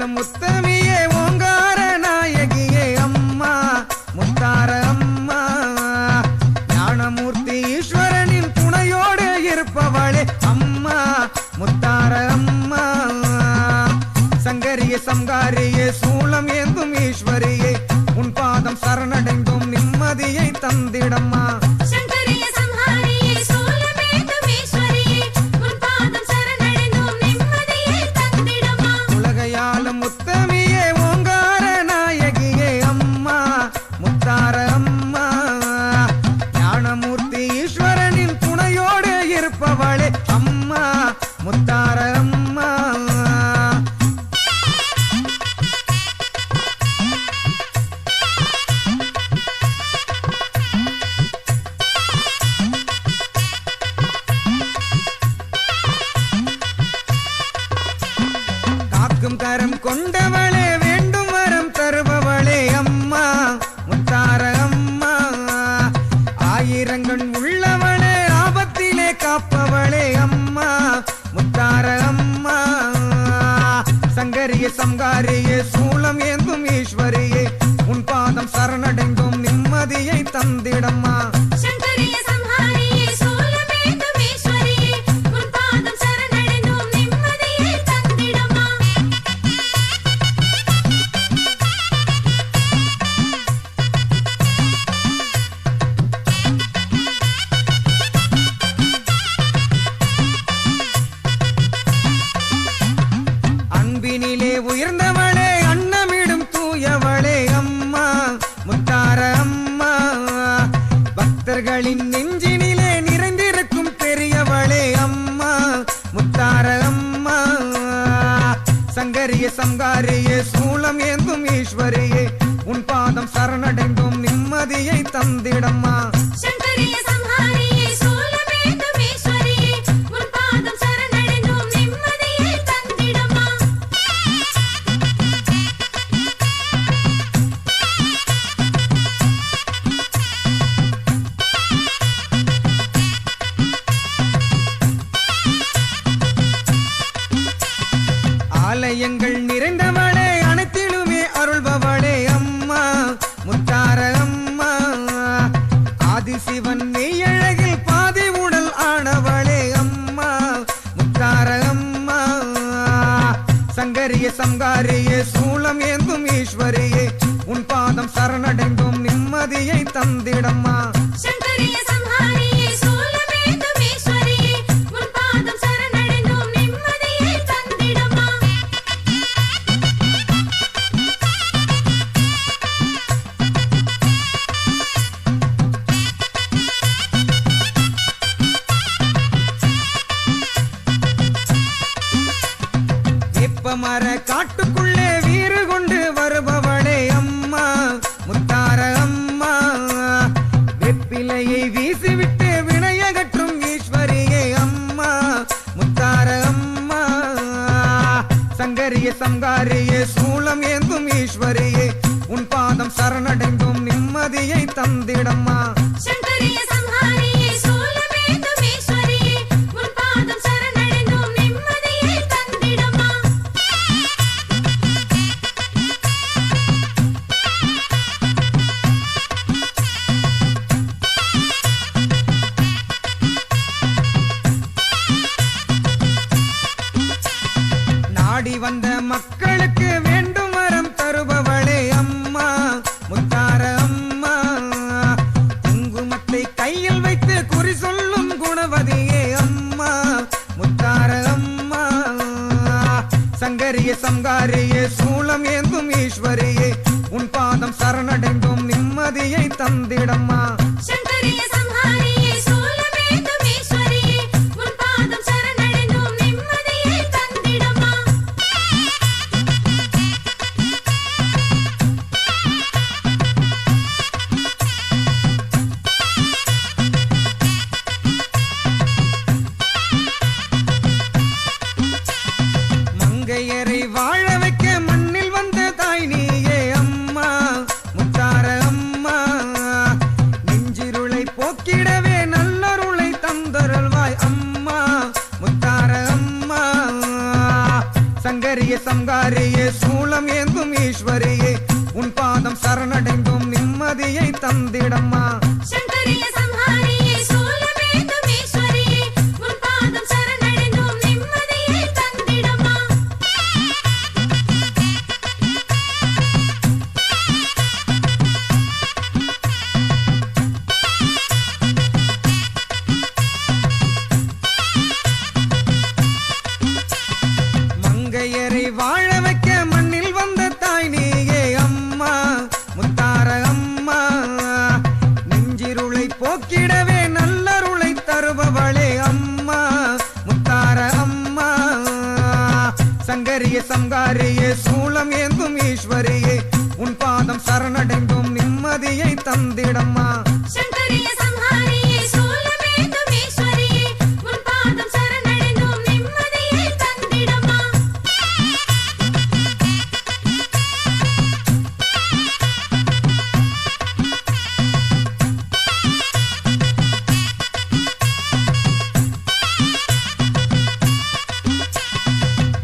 மங்கையாலும் முத்தமியே ஓங்கார நாயகியே அம்மா முத்தார அம்மா ஞானமூர்த்தி ஈஸ்வரனின் துணையோடு இருப்பவளே அம்மா முத்தார அம்மா சங்கரிய சங்காரியே சூளம் ஏந்தும் ஈஸ்வரியே உன் பாதம் சரணடைந்தும் நிம்மதியை தந்திடம்மா உலகையாலும் முத்தமியே ஓங்கார நாயகியே அம்மா முத்தார அம்மா ஞானமூர்த்தி ஈஸ்வரனின் துணையோடு இருப்பவளே அம்மா முத்தார அம்மா கரம் கொண்டவளே வேண்டும் வரம் தருபவளே அம்மா முத்தார அம்மா ஆயிரங்கண் உள்ளவளே ஆபத்திலே காப்பவளே அம்மா முத்தார அம்மா சங்கரிய சங்காரியே சூளம் ஏந்தும் ஈஸ்வரியே உன் பாதம் சரணடைந்தும் நிம்மதியை தந்திடம்மா உயர்ந்தவளே அன்னமிடும் தூயவளே அம்மா முத்தார அம்மா பக்தர்களின் நெஞ்சினிலே நிறைந்திருக்கும் பெரியவளே அம்மா முத்தார அம்மா சங்கரிய சங்காரியே சூளம் ஏந்தும் ஈஸ்வரியே உன் பாதம் சரணடைந்தும் நிம்மதியை தந்திடம்மா ஆலயங்கள் நிறைந்தவளே அனைத்திலுமே அருள்பவளே அம்மா முத்தார அம்மா ஆதிசிவன் மெய்யழகில் பாதி உடல் ஆனவளே அம்மா முத்தார அம்மா சங்கரிய சங்காரியே சூளம் ஏந்தும் ஈஸ்வரியே உன் பாதம் சரணடைந்தும் நிம்மதியை தந்திடம்மா மர காட்டுக்குள்ளே வீறு கொண்டு வருபவளே அம்மா முத்தார அம்மா வெப்பிலையை வீசிவிட்டு வினையகற்றும் ஈஸ்வரியே அம்மா முத்தார அம்மா சங்கரிய சங்காரியே சூளம் ஏந்தும் ஈஸ்வரியே உன் பாதம் சரணடைந்தும் நிம்மதியை தந்திடம்மா வந்த மக்களுக்கு வேண்டும் வரம் தருபவளே அம்மா முத்தார அம்மா குங்குமத்தை கையில் வைத்து குறி சொல்லும் குணவதியே அம்மா முத்தார அம்மா சங்கரிய சங்காரியே சூளம் ஏந்தும் ஈஸ்வரியே உன் பாதம் சரணடைந்தும் நிம்மதியை தந்திடம்மா மங்கையரை வாழ வைக்க மண்ணில் வந்த தாய் நீயே அம்மா முத்தார அம்மா நெஞ்சிருள் நிம்மதியை தந்திடம்மா சங்கரிய சம்ஹாரியே சூலமேந்தும் ஈஸ்வரியே உன் பாதம் சரணடைந்தோம் நிம்மதியை தந்திடம்மா மங்கையரை வாழ வைக்க மண்ணில் வந்த தாய் நீயே அம்மா முத்தார அம்மா நெஞ்சிருளை போக்கிடவே நல்லருளை தருபவளே அம்மா முத்தார அம்மா சங்கரிய சங்காரியே சூலம் ஏந்தும் ஈஸ்வரியே உன் பாதம் சரணடைந்தும் நிம்மதியை தந்திடம்மா சங்கரிய சம்ஹாரியே சூலமேந்தும் ஈஸ்வரியே உன் பாதம் சரணடைந்தோம் நிம்மதியை தந்திடம்மா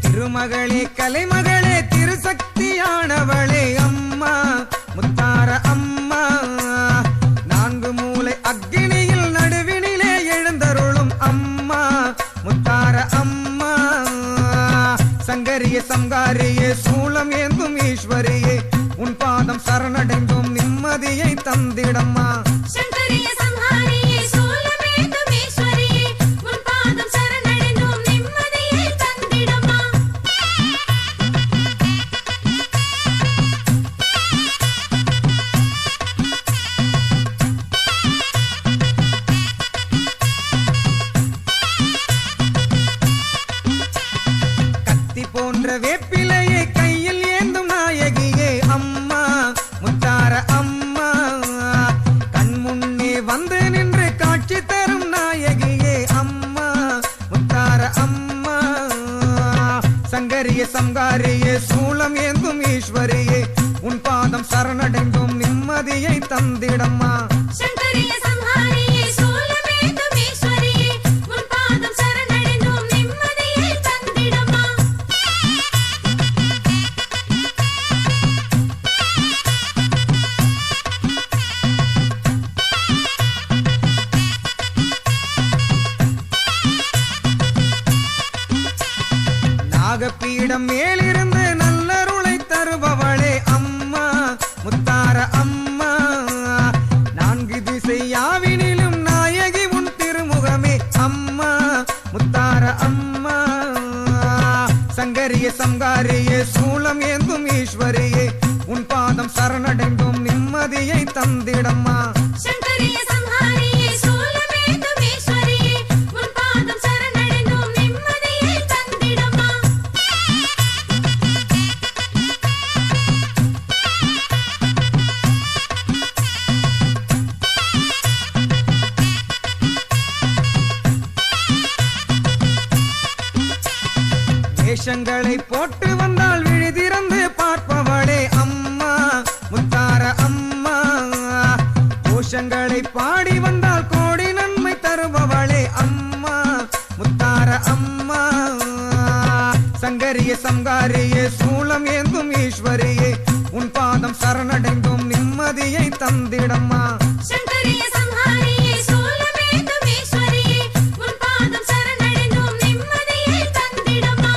திருமகளே கலைமகளே திருசக்தியானவளே அம்மா முத்தார அம்மா நான்கு மூலை அக்கினியில் நடுவினிலே எழுந்தருளும் அம்மா முத்தார அம்மா சங்கரிய சங்காரியே சூலம் ஏந்தும் ஈஸ்வரியே உன் பாதம் சரணடைந்தும் நிம்மதியை தந்திடம்மா சங்கரிய சம்ஹாரியே சூலமேந்தும் ஈஸ்வரியே உன் பாதம் சரணடைந்தோம் நிம்மதியை தந்திடம்மா கத்தி போன்ற வேப்பிலையை கையில் ஏந்தும் நாயகியே அம்மா முத்தார அம்மா கண் முன்னே வந்து நின்று காட்சி தரும் நாயகியே அம்மா முத்தார அம்மா சங்கரிய சங்காரியே சூலம் ஏந்தும் ஈஸ்வரியே உன் பாதம் சரணடைந்தும் நிம்மதியை தந்திடம்மா சங்கரிய சம்ஹாரியே சூலமேந்தும் ஈஸ்வரியே உன் பாதம் சரணடைந்தோம் நிம்மதியை தந்திடம்மா நாகப்பீடம் மேலிருந்து நல்லருளை தருபவளே அம்மா முத்தார அம்மா நான்கு திசையாவினிலும் நாயகி உன் திருமுகமே அம்மா முத்தார அம்மா சங்கரிய சங்காரியே சூலம் ஏந்தும் ஈஸ்வரியே உன் பாதம் சரணடைந்தும் நிம்மதியை தந்திடம்மா சங்கரிய சம்ஹாரியே சூலமேந்தும் ஈஸ்வரியே உன் பாதம் சரணடைந்தோம் நிம்மதியை தந்திடம்மா வேஷங்களை போட்டு வந்தால் விழிதிறந்து பார்ப்பவளே அம்மா முத்தார அம்மா கோஷங்களை பாடி வந்தால் கோடி நன்மை தருபவளே அம்மா முத்தார அம்மா சங்கரிய சங்காரியே சூலம் ஏந்தும் ஈஸ்வரியே உன் பாதம் சரணடைந்தும் நிம்மதியை தந்திடம்மா சங்கரிய சம்ஹாரியே சூலமேந்தும் ஈஸ்வரியே உன் பாதம் சரணடைந்தோம் நிம்மதியை தந்திடம்மா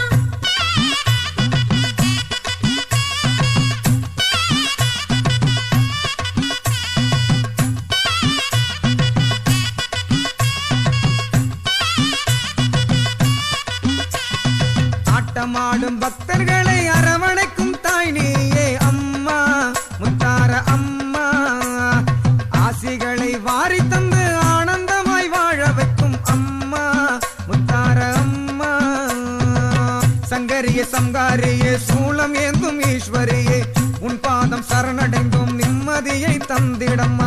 ஆட்டமாடும் பக்தர்களை அரவணைக்கும் தாய் நீயே அம்மா முத்தார அம்மா ஆசிகளை வாரி தந்து ஆனந்தமாய் வாழ வைக்கும் அம்மா முத்தார அம்மா சங்கரிய சங்காரியே சூலம் ஏந்தும் ஈஸ்வரியே உன் பாதம் சரணடைந்தும் நிம்மதியை தந்திடம்மா